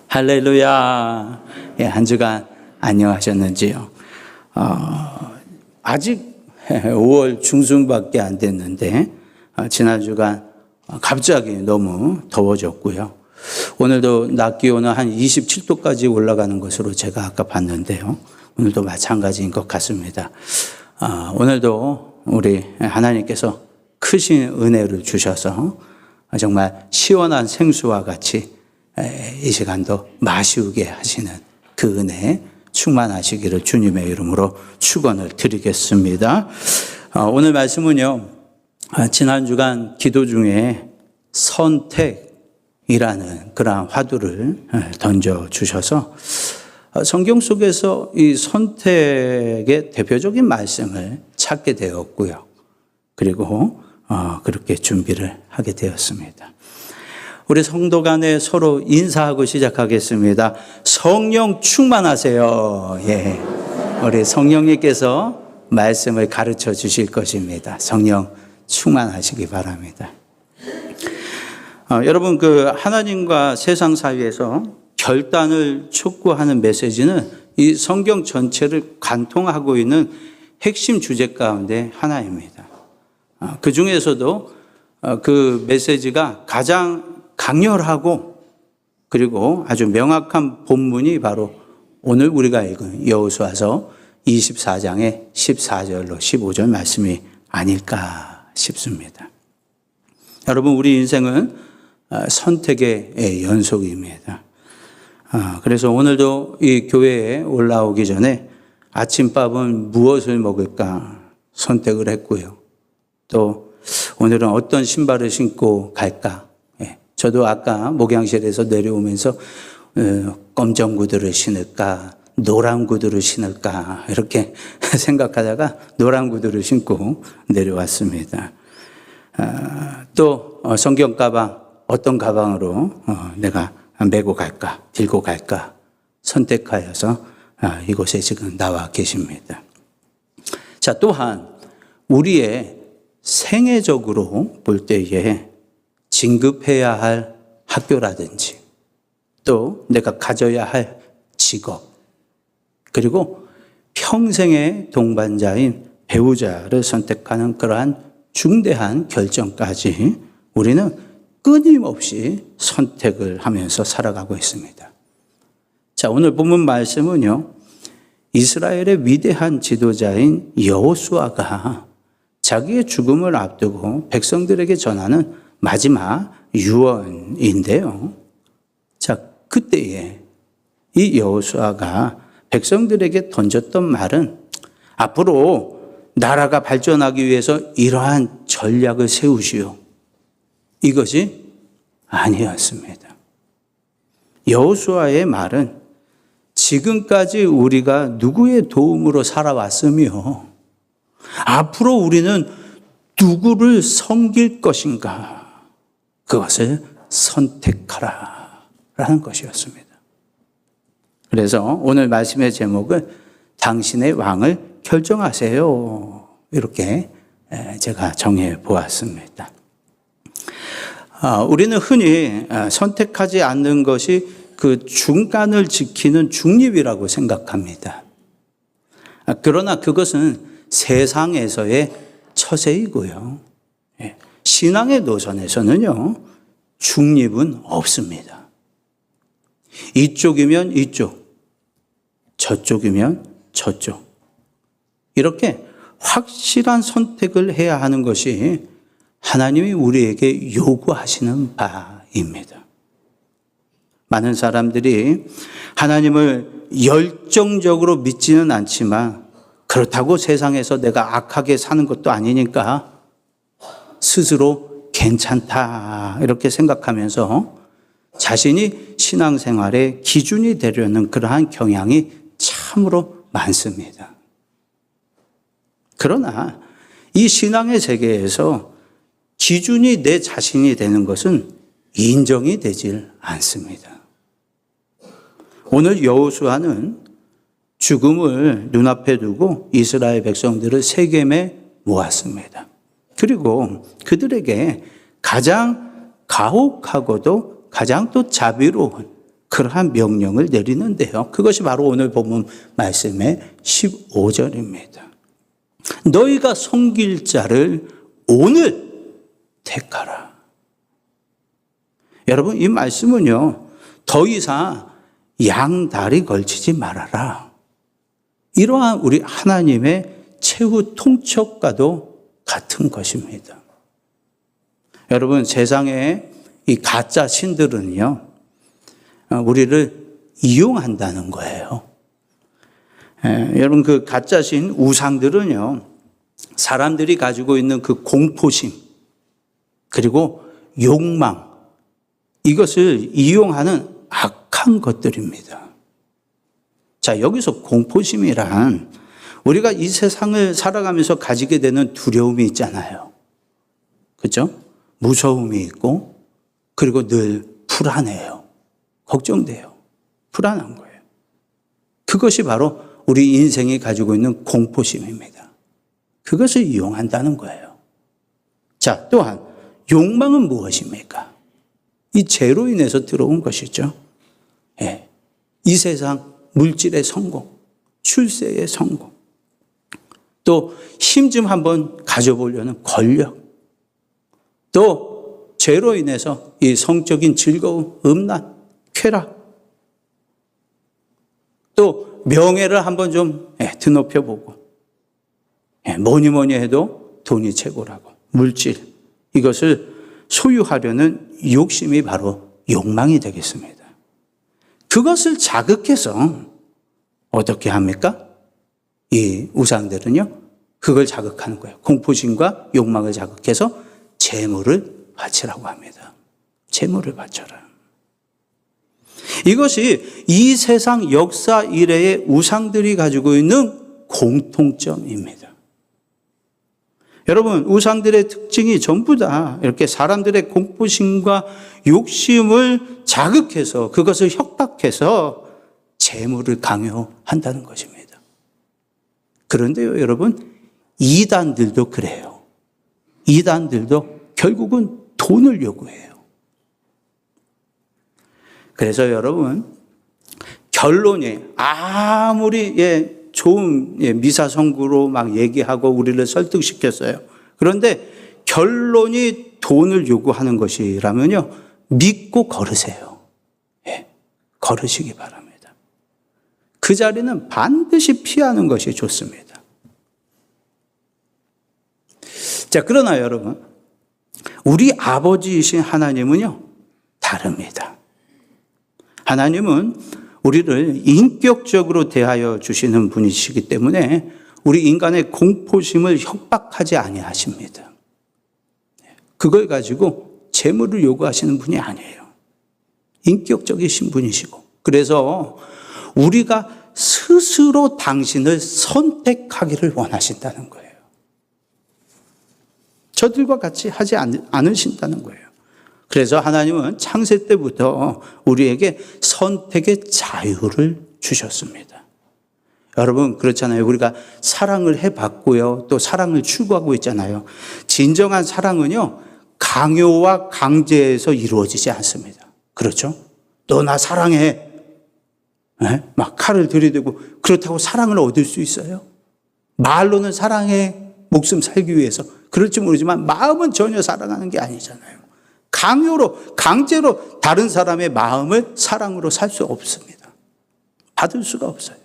할렐루야. 예, 한 주간 안녕하셨는지요? 아직 5월 중순밖에 안 됐는데 지난 주간 갑자기 너무 더워졌고요. 오늘도 낮 기온은 한 27도까지 올라가는 것으로 제가 아까 봤는데요. 오늘도 마찬가지인 것 같습니다. 오늘도 우리 하나님께서 크신 은혜를 주셔서 정말 시원한 생수와 같이 이 시간도 마시우게 하시는 그 은혜 충만하시기를 주님의 이름으로 축원을 드리겠습니다. 오늘 말씀은요, 지난 주간 기도 중에 선택이라는 그러한 화두를 던져주셔서 성경 속에서 이 선택의 대표적인 말씀을 찾게 되었고요. 그리고 그렇게 준비를 하게 되었습니다. 우리 성도 간에 서로 인사하고 시작하겠습니다. 성령 충만하세요. 예. 우리 성령님께서 말씀을 가르쳐 주실 것입니다. 성령 충만하시기 바랍니다. 여러분, 하나님과 세상 사이에서 결단을 촉구하는 메시지는 이 성경 전체를 관통하고 있는 핵심 주제 가운데 하나입니다. 그 중에서도 그 메시지가 가장 강렬하고 그리고 아주 명확한 본문이 바로 오늘 우리가 읽은 여호수아서 24장의 14절로 15절 말씀이 아닐까 싶습니다. 여러분, 우리 인생은 선택의 연속입니다. 그래서 오늘도 이 교회에 올라오기 전에 아침밥은 무엇을 먹을까 선택을 했고요. 또 오늘은 어떤 신발을 신고 갈까. 저도 아까 목양실에서 내려오면서 검정 구두를 신을까 노란 구두를 신을까 이렇게 생각하다가 노란 구두를 신고 내려왔습니다. 또 성경 가방 어떤 가방으로 내가 메고 갈까 들고 갈까 선택하여서 이곳에 지금 나와 계십니다. 자, 또한 우리의 생애적으로 볼 때에 진급해야 할 학교라든지 또 내가 가져야 할 직업 그리고 평생의 동반자인 배우자를 선택하는 그러한 중대한 결정까지 우리는 끊임없이 선택을 하면서 살아가고 있습니다. 자, 오늘 본문 말씀은요, 이스라엘의 위대한 지도자인 여호수아가 자기의 죽음을 앞두고 백성들에게 전하는 마지막 유언인데요. 자, 그때에 이 여호수아가 백성들에게 던졌던 말은 앞으로 나라가 발전하기 위해서 이러한 전략을 세우시오. 이것이 아니었습니다. 여호수아의 말은 지금까지 우리가 누구의 도움으로 살아왔으며 앞으로 우리는 누구를 섬길 것인가 그것을 선택하라 라는 것이었습니다. 그래서 오늘 말씀의 제목은 당신의 왕을 결정하세요 이렇게 제가 정해 보았습니다. 우리는 흔히 선택하지 않는 것이 그 중간을 지키는 중립이라고 생각합니다. 그러나 그것은 세상에서의 처세이고요. 신앙의 노선에서는요, 중립은 없습니다. 이쪽이면 이쪽, 저쪽이면 저쪽. 이렇게 확실한 선택을 해야 하는 것이 하나님이 우리에게 요구하시는 바입니다. 많은 사람들이 하나님을 열정적으로 믿지는 않지만 그렇다고 세상에서 내가 악하게 사는 것도 아니니까 스스로 괜찮다 이렇게 생각하면서 자신이 신앙생활의 기준이 되려는 그러한 경향이 참으로 많습니다. 그러나 이 신앙의 세계에서 기준이 내 자신이 되는 것은 인정이 되질 않습니다. 오늘 여호수아는 죽음을 눈앞에 두고 이스라엘 백성들을 세겜에 모았습니다. 그리고 그들에게 가장 가혹하고도 가장 또 자비로운 그러한 명령을 내리는데요. 그것이 바로 오늘 본문 말씀의 15절입니다. 너희가 섬길 자를 오늘 택하라. 여러분, 이 말씀은요, 더 이상 양다리 걸치지 말아라. 이러한 우리 하나님의 최후 통첩과도 같은 것입니다. 여러분, 세상에 이 가짜 신들은요, 우리를 이용한다는 거예요. 여러분, 그 가짜 신 우상들은요, 사람들이 가지고 있는 그 공포심, 그리고 욕망, 이것을 이용하는 악한 것들입니다. 자, 여기서 공포심이란 우리가 이 세상을 살아가면서 가지게 되는 두려움이 있잖아요. 그렇죠? 무서움이 있고, 그리고 늘 불안해요. 걱정돼요. 불안한 거예요. 그것이 바로 우리 인생이 가지고 있는 공포심입니다. 그것을 이용한다는 거예요. 자, 또한 욕망은 무엇입니까? 이 죄로 인해서 들어온 것이죠. 예. 이 세상 물질의 성공, 출세의 성공, 또 힘 좀 한번 가져보려는 권력, 또 죄로 인해서 이 성적인 즐거움, 음란, 쾌락, 또 명예를 한번 좀 드높여보고, 뭐니 해도 돈이 최고라고, 물질, 이것을 소유하려는 욕심이 바로 욕망이 되겠습니다. 그것을 자극해서 어떻게 합니까? 이 우상들은요, 그걸 자극하는 거예요. 공포심과 욕망을 자극해서 재물을 바치라고 합니다. 재물을 바쳐라. 이것이 이 세상 역사 이래의 우상들이 가지고 있는 공통점입니다. 여러분, 우상들의 특징이 전부 다 이렇게 사람들의 공포심과 욕심을 자극해서 그것을 협박해서 재물을 강요한다는 것입니다. 그런데요, 여러분, 이단들도 그래요. 이단들도 결국은 돈을 요구해요. 그래서 여러분, 결론이 아무리 좋은 미사성구로 막 얘기하고 우리를 설득시켰어요. 그런데 결론이 돈을 요구하는 것이라면요, 믿고 걸으세요. 걸으시기 바랍니다. 그 자리는 반드시 피하는 것이 좋습니다. 자, 그러나 여러분, 우리 아버지이신 하나님은요, 다릅니다. 하나님은 우리를 인격적으로 대하여 주시는 분이시기 때문에 우리 인간의 공포심을 협박하지 아니하십니다. 그걸 가지고 재물을 요구하시는 분이 아니에요. 인격적이신 분이시고, 그래서 우리가 스스로 당신을 선택하기를 원하신다는 거예요. 저들과 같이 하지 않으신다는 거예요. 그래서 하나님은 창세 때부터 우리에게 선택의 자유를 주셨습니다. 여러분, 그렇잖아요. 우리가 사랑을 해봤고요, 또 사랑을 추구하고 있잖아요. 진정한 사랑은요, 강요와 강제에서 이루어지지 않습니다. 그렇죠? 너 나 사랑해. 막 칼을 들이대고 그렇다고 사랑을 얻을 수 있어요? 말로는 사랑해, 목숨 살기 위해서 그럴지 모르지만 마음은 전혀 사랑하는 게 아니잖아요. 강요로, 강제로 다른 사람의 마음을 사랑으로 살 수 없습니다. 받을 수가 없어요.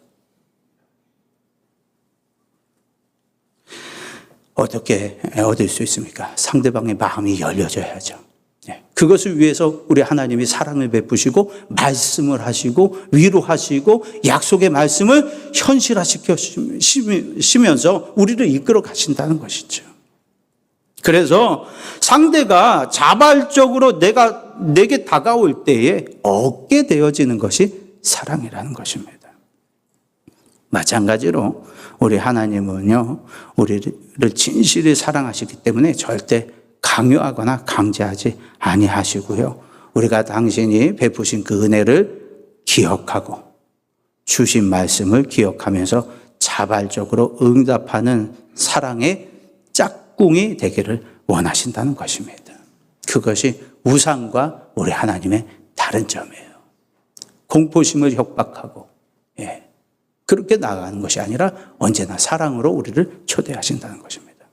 어떻게 얻을 수 있습니까? 상대방의 마음이 열려져야죠. 그것을 위해서 우리 하나님이 사랑을 베푸시고 말씀을 하시고 위로하시고 약속의 말씀을 현실화시키시면서 우리를 이끌어 가신다는 것이죠. 그래서 상대가 자발적으로 내게 다가올 때에 얻게 되어지는 것이 사랑이라는 것입니다. 마찬가지로 우리 하나님은요, 우리를 진실히 사랑하시기 때문에 절대 강요하거나 강제하지 아니하시고요. 우리가 당신이 베푸신 그 은혜를 기억하고 주신 말씀을 기억하면서 자발적으로 응답하는 사랑의 짝꿍이 되기를 원하신다는 것입니다. 그것이 우상과 우리 하나님의 다른 점이에요. 공포심을 협박하고 그렇게 나아가는 것이 아니라 언제나 사랑으로 우리를 초대하신다는 것입니다.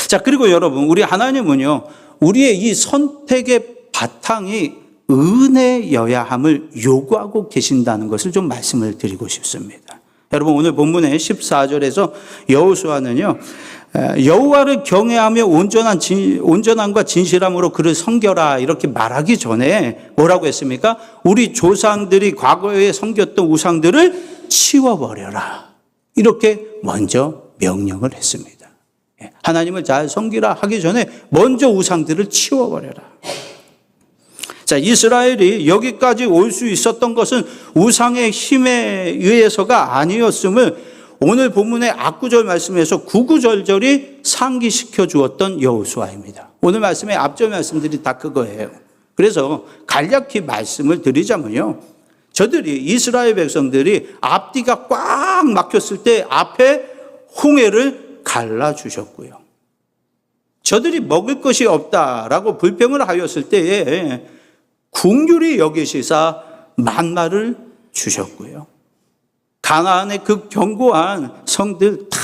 자, 그리고 여러분, 우리 하나님은요, 우리의 이 선택의 바탕이 은혜여야 함을 요구하고 계신다는 것을 좀 말씀을 드리고 싶습니다. 여러분, 오늘 본문의 14절에서 여호수아는요, 여호와를 경외하며 온전함과 진실함으로 그를 섬겨라 이렇게 말하기 전에 뭐라고 했습니까? 우리 조상들이 과거에 섬겼던 우상들을 치워버려라 이렇게 먼저 명령을 했습니다. 하나님을 잘 섬기라 하기 전에 먼저 우상들을 치워버려라. 자, 이스라엘이 여기까지 올 수 있었던 것은 우상의 힘에 의해서가 아니었음을 오늘 본문의 앞구절 말씀에서 구구절절이 상기시켜 주었던 여호수아입니다. 오늘 말씀의 앞절 말씀들이 다 그거예요. 그래서 간략히 말씀을 드리자면요, 저들이 이스라엘 백성들이 앞뒤가 꽉 막혔을 때 앞에 홍해를 갈라주셨고요. 저들이 먹을 것이 없다라고 불평을 하였을 때에 긍휼히 여기시사 만나를 주셨고요. 가나안의 그 견고한 성들 다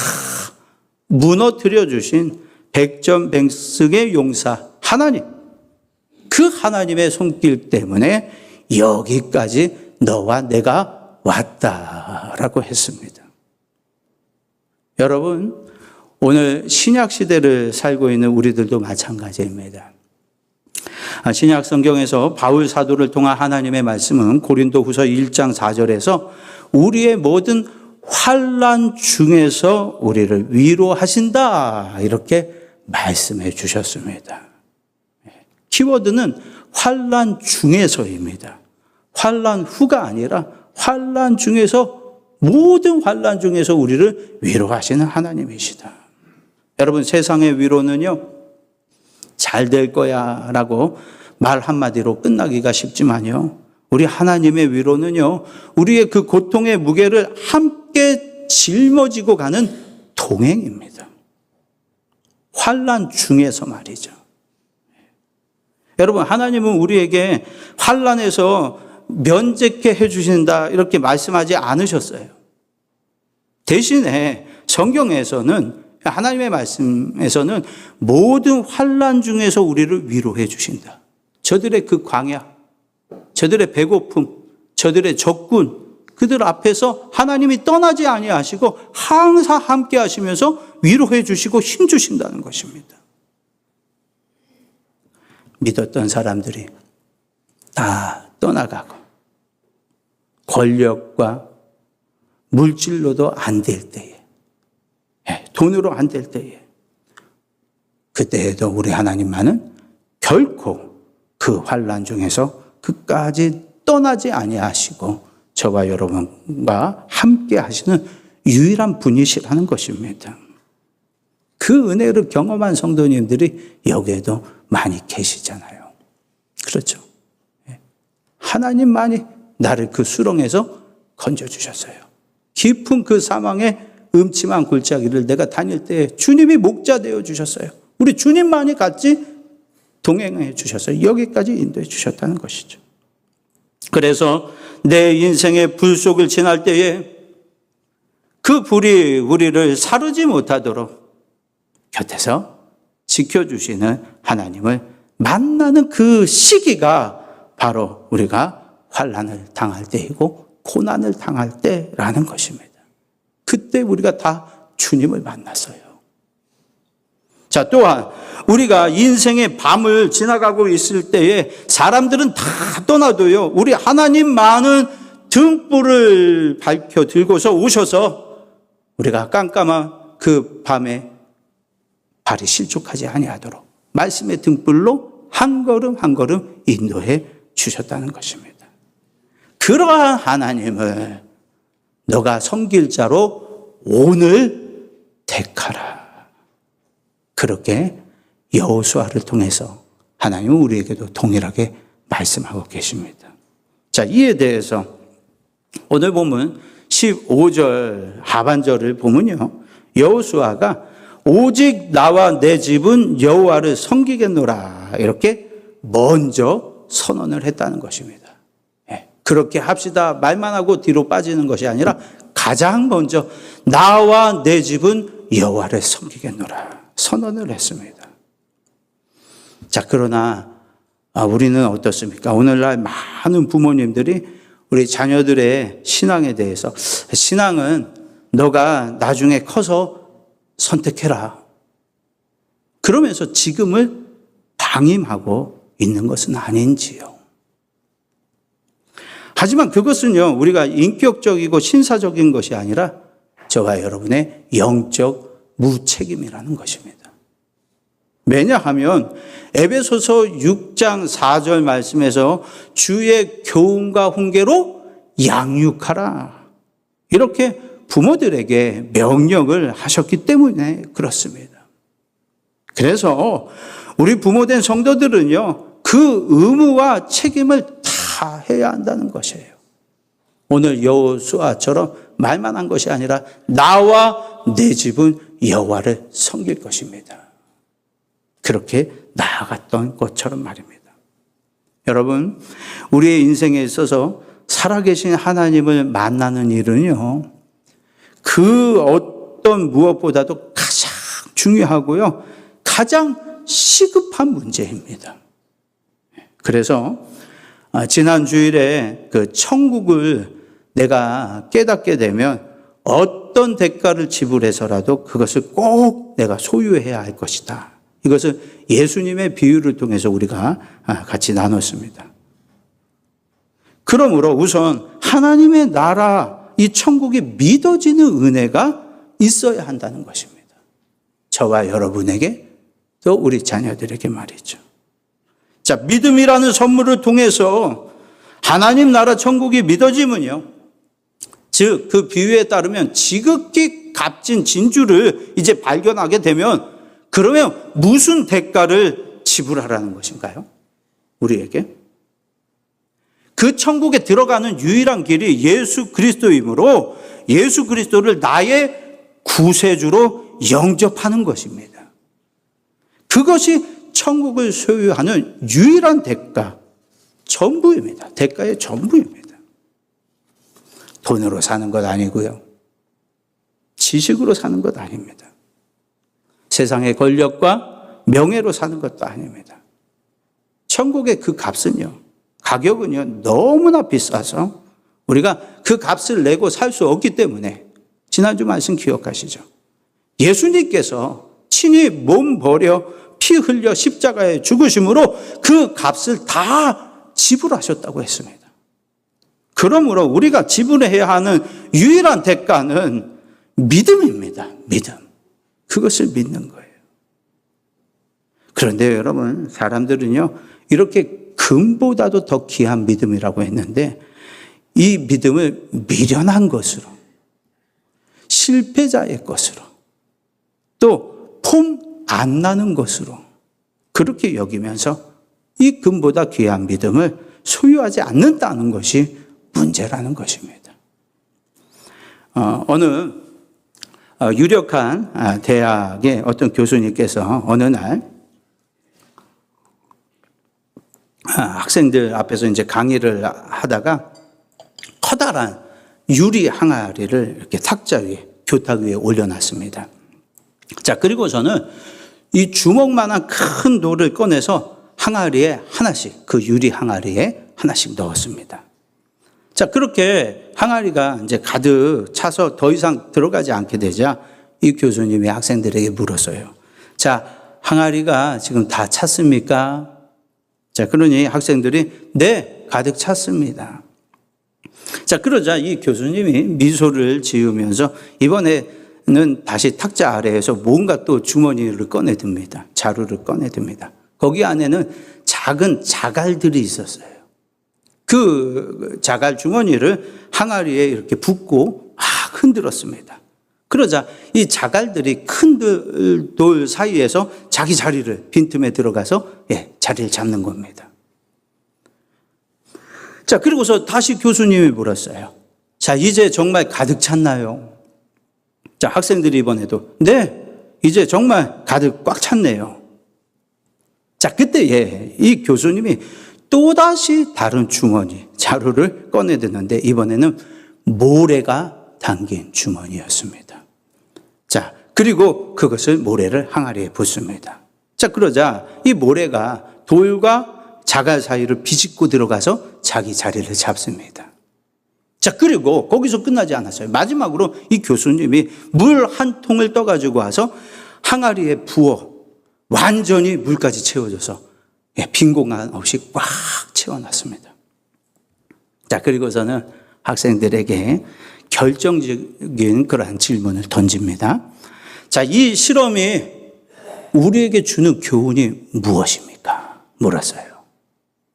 무너뜨려 주신 백전백승의 용사 하나님, 그 하나님의 손길 때문에 여기까지 너와 내가 왔다라고 했습니다. 여러분, 오늘 신약 시대를 살고 있는 우리들도 마찬가지입니다. 신약 성경에서 바울 사도를 통한 하나님의 말씀은 고린도후서 1장 4절에서 우리의 모든 환난 중에서 우리를 위로하신다 이렇게 말씀해 주셨습니다. 키워드는 환난 중에서입니다. 환난 후가 아니라 환난 중에서, 모든 환난 중에서 우리를 위로하시는 하나님이시다. 여러분, 세상의 위로는요, 잘 될 거야 라고 말 한마디로 끝나기가 쉽지만요, 우리 하나님의 위로는요, 우리의 그 고통의 무게를 함께 짊어지고 가는 동행입니다. 환난 중에서 말이죠. 여러분, 하나님은 우리에게 환난에서 면제케 해주신다 이렇게 말씀하지 않으셨어요. 대신에 성경에서는, 하나님의 말씀에서는 모든 환난 중에서 우리를 위로해 주신다. 저들의 그 광야, 저들의 배고픔, 저들의 적군, 그들 앞에서 하나님이 떠나지 아니하시고 항상 함께 하시면서 위로해 주시고 힘 주신다는 것입니다. 믿었던 사람들이 다 떠나가고 권력과 물질로도 안 될 때에, 돈으로 안 될 때에, 그때에도 우리 하나님만은 결코 그 환난 중에서 끝까지 떠나지 아니하시고 저와 여러분과 함께 하시는 유일한 분이시라는 것입니다. 그 은혜를 경험한 성도님들이 여기에도 많이 계시잖아요. 그렇죠? 하나님만이 나를 그 수렁에서 건져주셨어요. 깊은 그 사망의 음침한 골짜기를 내가 다닐 때 주님이 목자 되어 주셨어요. 우리 주님만이 같이 동행해 주셨어요. 여기까지 인도해 주셨다는 것이죠. 그래서 내 인생의 불 속을 지날 때에 그 불이 우리를 사르지 못하도록 곁에서 지켜주시는 하나님을 만나는 그 시기가 바로 우리가 환난을 당할 때이고 고난을 당할 때라는 것입니다. 그때 우리가 다 주님을 만났어요. 자, 또한 우리가 인생의 밤을 지나가고 있을 때에 사람들은 다 떠나도요, 우리 하나님만은 등불을 밝혀 들고서 오셔서 우리가 깜깜한 그 밤에 발이 실족하지 아니하도록 말씀의 등불로 한 걸음 한 걸음 인도해 주셨다는 것입니다. 그러한 하나님을 너가 섬길 자로 오늘 택하라. 그렇게 여호수아를 통해서 하나님은 우리에게도 동일하게 말씀하고 계십니다. 자, 이에 대해서 오늘 보면 15절 하반절을 보면요, 여호수아가 오직 나와 내 집은 여호와를 섬기겠노라 이렇게 먼저 선언을 했다는 것입니다. 그렇게 합시다 말만 하고 뒤로 빠지는 것이 아니라 가장 먼저 나와 내 집은 여호와를 섬기겠노라 선언을 했습니다. 자, 그러나 우리는 어떻습니까? 오늘날 많은 부모님들이 우리 자녀들의 신앙에 대해서 신앙은 너가 나중에 커서 선택해라. 그러면서 지금을 방임하고 있는 것은 아닌지요. 하지만 그것은요, 우리가 인격적이고 신사적인 것이 아니라 저와 여러분의 영적 무책임이라는 것입니다. 왜냐하면 에베소서 6장 4절 말씀에서 주의 교훈과 훈계로 양육하라. 이렇게 부모들에게 명령을 하셨기 때문에 그렇습니다. 그래서 우리 부모된 성도들은요, 그 의무와 책임을 다 해야 한다는 것이에요. 오늘 여호수아처럼 말만 한 것이 아니라 나와 내 집은 여호와를 섬길 것입니다. 그렇게 나아갔던 것처럼 말입니다. 여러분, 우리의 인생에 있어서 살아계신 하나님을 만나는 일은요, 그 어떤 무엇보다도 가장 중요하고요, 가장 시급한 문제입니다. 그래서 지난 주일에 그 천국을 내가 깨닫게 되면 어떤 대가를 지불해서라도 그것을 꼭 내가 소유해야 할 것이다. 이것을 예수님의 비유를 통해서 우리가 같이 나눴습니다. 그러므로 우선 하나님의 나라, 이 천국이 믿어지는 은혜가 있어야 한다는 것입니다. 저와 여러분에게 또 우리 자녀들에게 말이죠. 자, 믿음이라는 선물을 통해서 하나님 나라 천국이 믿어지면요, 즉 그 비유에 따르면 지극히 값진 진주를 이제 발견하게 되면 그러면 무슨 대가를 지불하라는 것인가요? 우리에게? 그 천국에 들어가는 유일한 길이 예수 그리스도이므로 예수 그리스도를 나의 구세주로 영접하는 것입니다. 그것이 천국을 소유하는 유일한 대가, 전부입니다. 대가의 전부입니다. 돈으로 사는 것 아니고요. 지식으로 사는 것 아닙니다. 세상의 권력과 명예로 사는 것도 아닙니다. 천국의 그 값은요, 가격은요, 너무나 비싸서 우리가 그 값을 내고 살 수 없기 때문에 지난주 말씀 기억하시죠? 예수님께서 친히 몸 버려 피 흘려 십자가에 죽으심으로 그 값을 다 지불하셨다고 했습니다. 그러므로 우리가 지불해야 하는 유일한 대가는 믿음입니다. 믿음. 그것을 믿는 거예요. 그런데 여러분, 사람들은요, 이렇게 금보다도 더 귀한 믿음이라고 했는데 이 믿음을 미련한 것으로, 실패자의 것으로, 또 폼 안 나는 것으로 그렇게 여기면서 이 금보다 귀한 믿음을 소유하지 않는다는 것이 문제라는 것입니다. 어느 유력한 대학의 어떤 교수님께서 어느 날 학생들 앞에서 이제 강의를 하다가 커다란 유리 항아리를 이렇게 탁자 위에, 교탁 위에 올려놨습니다. 자, 그리고서는 이 주먹만한 큰 돌을 꺼내서 항아리에 하나씩, 그 유리 항아리에 하나씩 넣었습니다. 자, 그렇게 항아리가 이제 가득 차서 더 이상 들어가지 않게 되자 이 교수님이 학생들에게 물었어요. 자, 항아리가 지금 다 찼습니까? 자, 그러니 학생들이 네, 가득 찼습니다. 자, 그러자 이 교수님이 미소를 지으면서 이번에는 다시 탁자 아래에서 뭔가 또 주머니를 꺼내듭니다. 자루를 꺼내듭니다. 거기 안에는 작은 자갈들이 있었어요. 그 자갈 주머니를 항아리에 이렇게 붓고 막 흔들었습니다. 그러자 이 자갈들이 큰 돌 사이에서 자기 자리를 빈틈에 들어가서 자리를 잡는 겁니다. 자, 그리고서 다시 교수님이 물었어요. 자, 이제 정말 가득 찼나요? 자, 학생들이 이번에도 네, 이제 정말 가득 꽉 찼네요. 자, 그때 이 교수님이 또다시 다른 주머니, 자루를 꺼내드는데 이번에는 모래가 담긴 주머니였습니다. 자, 그리고 그것을 모래를 항아리에 붓습니다. 자, 그러자 이 모래가 돌과 자갈 사이를 비집고 들어가서 자기 자리를 잡습니다. 자, 그리고 거기서 끝나지 않았어요. 마지막으로 이 교수님이 물 한 통을 떠가지고 와서 항아리에 부어 완전히 물까지 채워줘서 빈 공간 없이 꽉 채워놨습니다. 자, 그리고서는 학생들에게 결정적인 그러한 질문을 던집니다. 자, 이 실험이 우리에게 주는 교훈이 무엇입니까? 물었어요.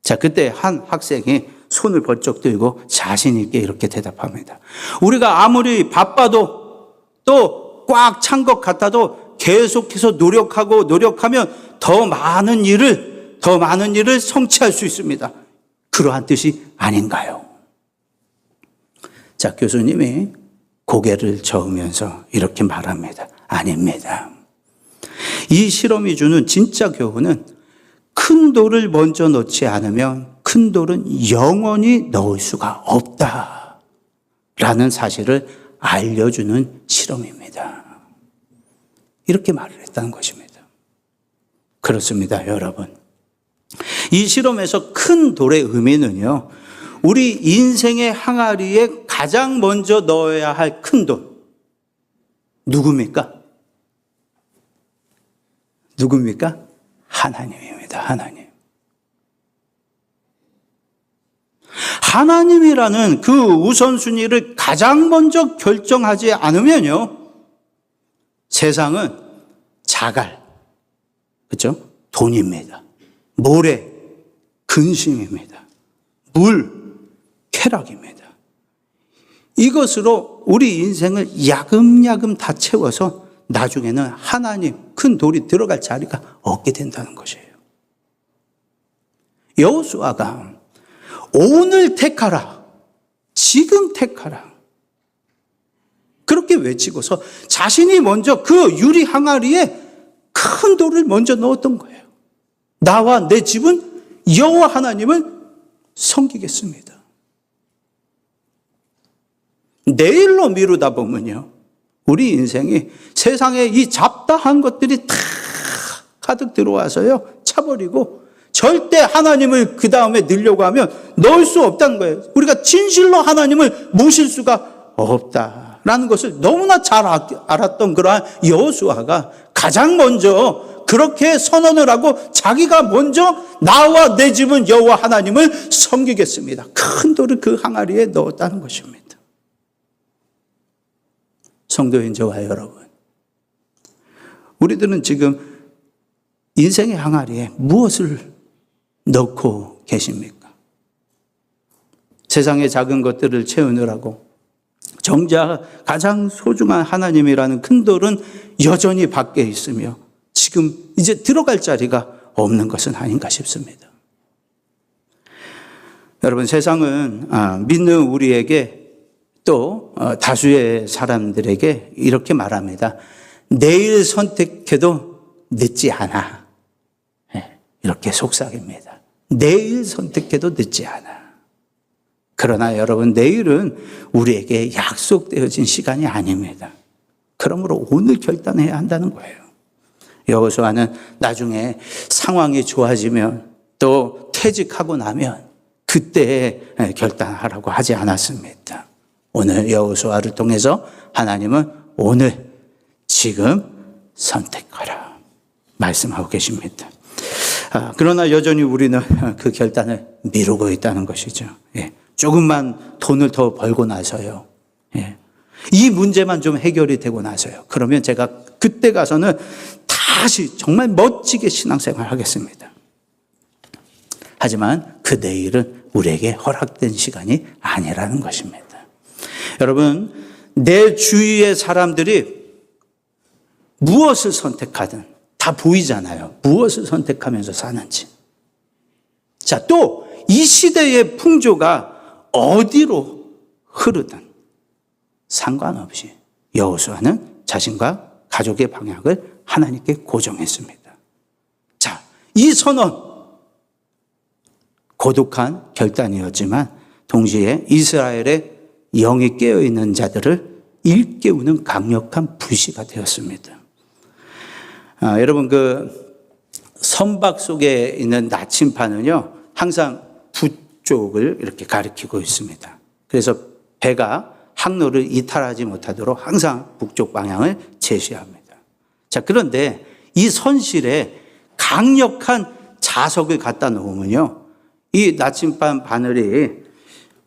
자, 그때 한 학생이 손을 번쩍 들고 자신 있게 이렇게 대답합니다. 우리가 아무리 바빠도 또 꽉 찬 것 같아도 계속해서 노력하면 더 많은 일을 성취할 수 있습니다. 그러한 뜻이 아닌가요? 자, 교수님이 고개를 저으면서 이렇게 말합니다. 아닙니다. 이 실험이 주는 진짜 교훈은 큰 돌을 먼저 넣지 않으면 큰 돌은 영원히 넣을 수가 없다라는 사실을 알려주는 실험입니다. 이렇게 말을 했다는 것입니다. 그렇습니다, 여러분. 이 실험에서 큰 돌의 의미는요, 우리 인생의 항아리에 가장 먼저 넣어야 할 큰 돌. 누굽니까? 하나님입니다, 하나님. 하나님이라는 그 우선순위를 가장 먼저 결정하지 않으면요, 세상은 자갈, 그렇죠? 돈입니다. 모래, 근심입니다. 물, 쾌락입니다. 이것으로 우리 인생을 야금야금 다 채워서 나중에는 하나님, 큰 돌이 들어갈 자리가 없게 된다는 것이에요. 여호수아가 오늘 택하라, 지금 택하라, 그렇게 외치고서 자신이 먼저 그 유리 항아리에 큰 돌을 먼저 넣었던 거예요. 나와 내 집은 여호와 하나님을 섬기겠습니다. 내일로 미루다 보면요, 우리 인생이 세상에 이 잡다한 것들이 다 가득 들어와서요, 차버리고 절대 하나님을 그 다음에 넣으려고 하면 넣을 수 없다는 거예요. 우리가 진실로 하나님을 모실 수가 없다라는 것을 너무나 잘 알았던 그러한 여호수아가 가장 먼저 그렇게 선언을 하고 자기가 먼저 나와 내 집은 여호와 하나님을 섬기겠습니다. 큰 돌을 그 항아리에 넣었다는 것입니다. 성도인저와 여러분, 우리들은 지금 인생의 항아리에 무엇을 넣고 계십니까? 세상의 작은 것들을 채우느라고 정작 가장 소중한 하나님이라는 큰 돌은 여전히 밖에 있으며 지금 이제 들어갈 자리가 없는 것은 아닌가 싶습니다. 여러분, 세상은 믿는 우리에게 또 다수의 사람들에게 이렇게 말합니다. 내일 선택해도 늦지 않아. 이렇게 속삭입니다. 내일 선택해도 늦지 않아. 그러나 여러분, 내일은 우리에게 약속되어진 시간이 아닙니다. 그러므로 오늘 결단해야 한다는 거예요. 여호수아는 나중에 상황이 좋아지면 또 퇴직하고 나면 그때 결단하라고 하지 않았습니다. 오늘 여호수아를 통해서 하나님은 오늘, 지금 선택하라 말씀하고 계십니다. 그러나 여전히 우리는 그 결단을 미루고 있다는 것이죠. 조금만 돈을 더 벌고 나서요, 이 문제만 좀 해결이 되고 나서요, 그러면 제가 그때 가서는 다시 정말 멋지게 신앙생활 하겠습니다. 하지만 그 내일은 우리에게 허락된 시간이 아니라는 것입니다. 여러분, 내 주위의 사람들이 무엇을 선택하든 다 보이잖아요. 무엇을 선택하면서 사는지. 자, 또 이 시대의 풍조가 어디로 흐르든 상관없이 여호수아는 자신과 가족의 방향을 하나님께 고정했습니다. 자, 이 선언, 고독한 결단이었지만 동시에 이스라엘의 영이 깨어있는 자들을 일깨우는 강력한 불씨가 되었습니다. 여러분, 그 선박 속에 있는 나침판은요, 항상 북쪽을 이렇게 가리키고 있습니다. 그래서 배가 항로를 이탈하지 못하도록 항상 북쪽 방향을 제시합니다. 자, 그런데 이 선실에 강력한 자석을 갖다 놓으면요, 이 나침반 바늘이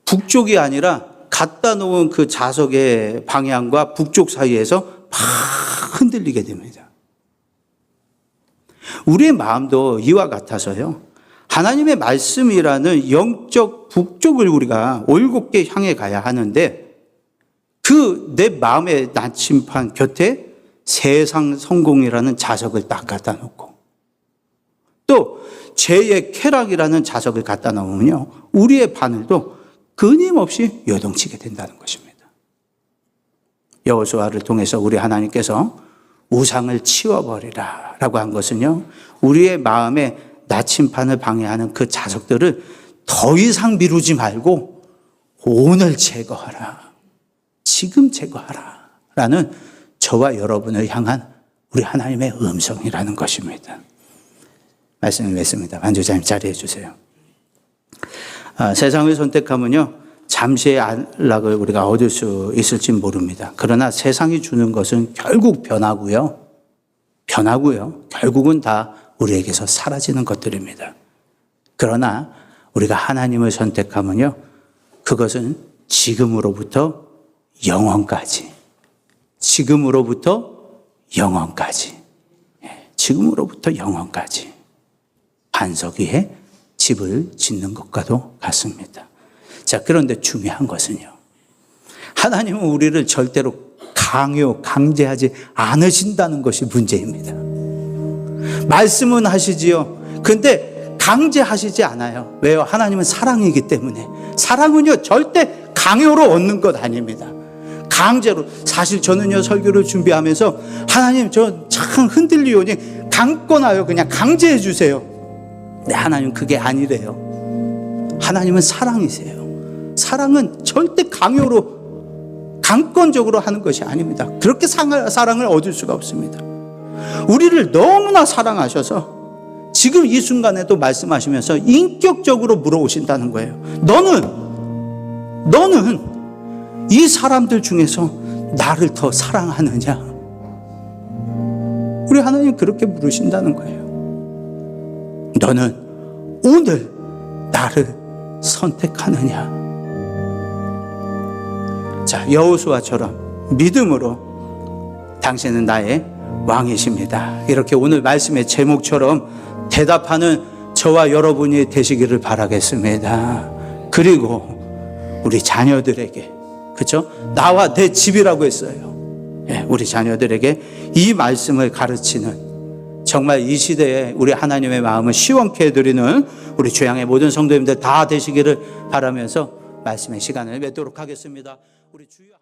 북쪽이 아니라 갖다 놓은 그 자석의 방향과 북쪽 사이에서 막 흔들리게 됩니다. 우리의 마음도 이와 같아서요, 하나님의 말씀이라는 영적 북쪽을 우리가 올곧게 향해 가야 하는데, 그 내 마음의 나침반 곁에 세상 성공이라는 자석을 딱 갖다 놓고, 또 죄의 쾌락이라는 자석을 갖다 놓으면요, 우리의 바늘도 끊임없이 요동치게 된다는 것입니다. 여호수아를 통해서 우리 하나님께서 우상을 치워버리라 라고 한 것은요, 우리의 마음에 나침반을 방해하는 그 자석들을 더 이상 미루지 말고 오늘 제거하라, 지금 제거하라 라는 저와 여러분을 향한 우리 하나님의 음성이라는 것입니다. 말씀을 맺습니다. 반주자님 자리해 주세요. 세상을 선택하면요, 잠시의 안락을 우리가 얻을 수 있을지 모릅니다. 그러나 세상이 주는 것은 결국 변하고요, 결국은 다 우리에게서 사라지는 것들입니다. 그러나 우리가 하나님을 선택하면요, 그것은 지금으로부터 영원까지, 지금으로부터 영원까지 반석 위에 집을 짓는 것과도 같습니다. 자, 그런데 중요한 것은요, 하나님은 우리를 절대로 강제하지 않으신다는 것이 문제입니다. 말씀은 하시지요. 근데 강제하시지 않아요. 왜요? 하나님은 사랑이기 때문에. 사랑은요, 절대 강요로 얻는 것 아닙니다. 강제로. 사실 저는요, 설교를 준비하면서 하나님, 저 참 흔들리오니 강권하여 그냥 강제해 주세요. 근데 하나님 그게 아니래요. 하나님은 사랑이세요. 사랑은 절대 강요로, 강권적으로 하는 것이 아닙니다. 그렇게 사랑을 얻을 수가 없습니다. 우리를 너무나 사랑하셔서 지금 이 순간에도 말씀하시면서 인격적으로 물어오신다는 거예요. 너는 이 사람들 중에서 나를 더 사랑하느냐? 우리 하나님 그렇게 물으신다는 거예요. 너는 오늘 나를 선택하느냐? 자, 여호수아처럼 믿음으로 당신은 나의 왕이십니다, 이렇게 오늘 말씀의 제목처럼 대답하는 저와 여러분이 되시기를 바라겠습니다. 그리고 우리 자녀들에게, 그렇죠? 나와 내 집이라고 했어요. 우리 자녀들에게 이 말씀을 가르치는, 정말 이 시대에 우리 하나님의 마음을 시원케 해드리는 우리 주양의 모든 성도님들 다 되시기를 바라면서 말씀의 시간을 맺도록 하겠습니다. 우리 주여